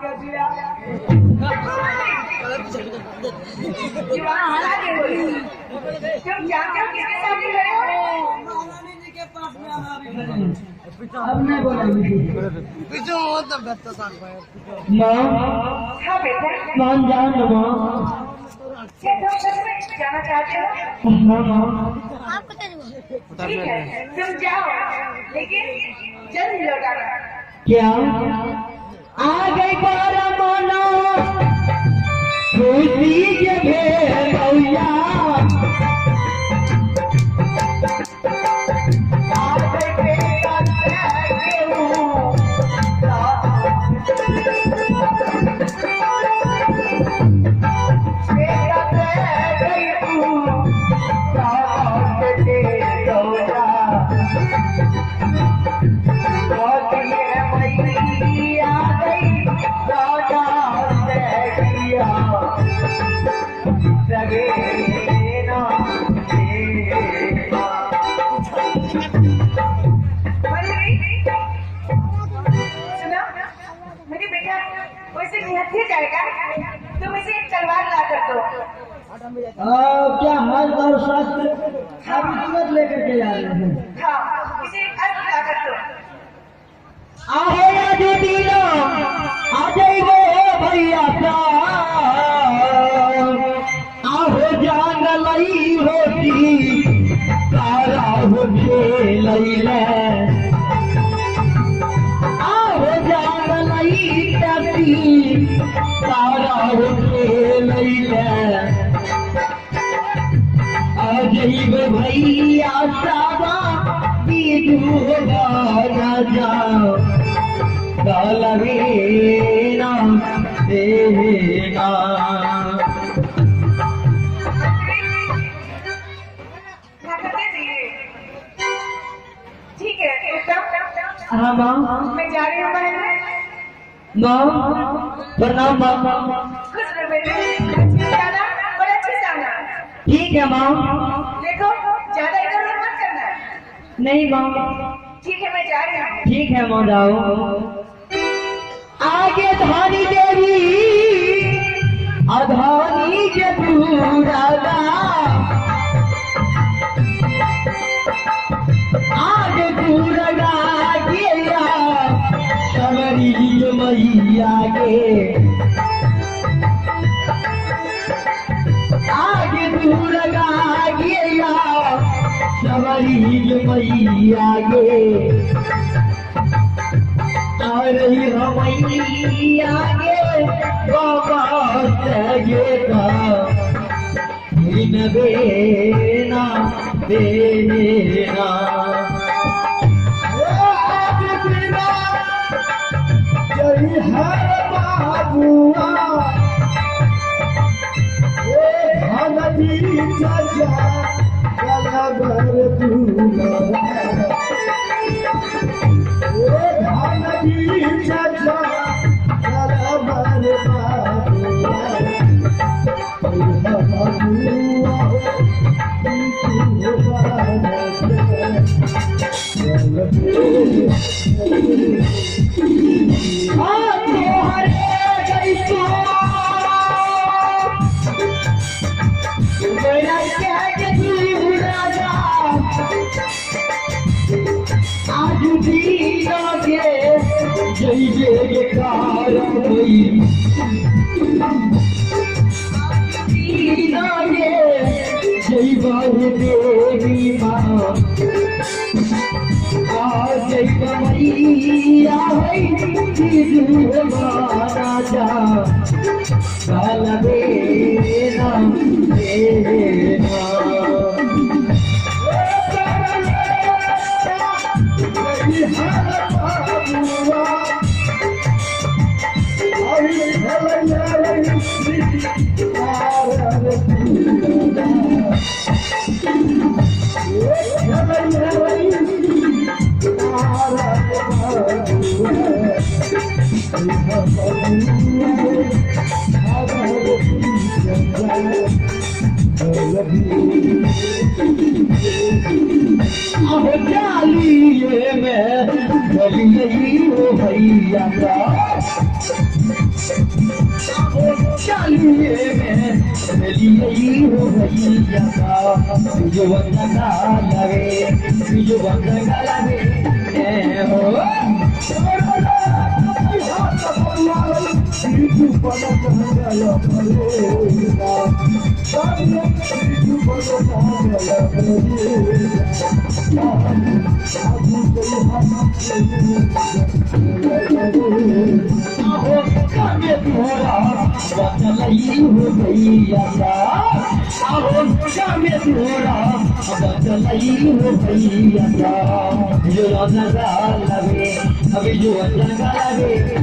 क्या दिया हरा के बोली तुम जानते हो किसके साथ खड़े हो महारानी जी के पास में अब नहीं बोलेंगे पीछे हो तब बच्चा साथ मां हां बेटा मान जान मां क्या तुम सच में जाना चाहते हो हां मां आपको ठीक है तुम जाओ लेकिन जल्दी लौटाना क्या आ गई बारा माना खुशी जगे भैया जाएगा तुम इसे एक तलवार ला कर दो क्या हाल और शास्त्र तुरंत लेकर के जा रहे हैं हाँ इसे एक अस्त्र ला कर दो आहे आज दीना आ जाइए भैया आहो जान लई होती तारा हो लई ले आहो जान लई ताती तारा होके लैला आ जाइब भैया सावा बीजू राजा कालवेना देना ठीक है हाँ माँ मैं जा रही हूँ माँ प्रणाम माँ खुश रहो बेटे जाना और अच्छे से आना ठीक है माँ देखो ज्यादा इधर उधर मत करना नहीं माँ ठीक है मैं जा रही हूँ ठीक है माँ जाओ आगे धानी देवी अधानी के पूरा आगे पूरा गया सवरी मैया के आगे दूर गया सवरी मैया के अरे मैया के बाबा देना देना हर बाबुआ भगती सजा गलबर दूल्हा भगती सजा गलबर जय बाबू देवी माँ जय मैया राजा काल देना देना अब जालिए में गली हो भैया का जालिए में गली हो भैया का जो बंदा लगे जो बंदा लगे हो अभी जो लगे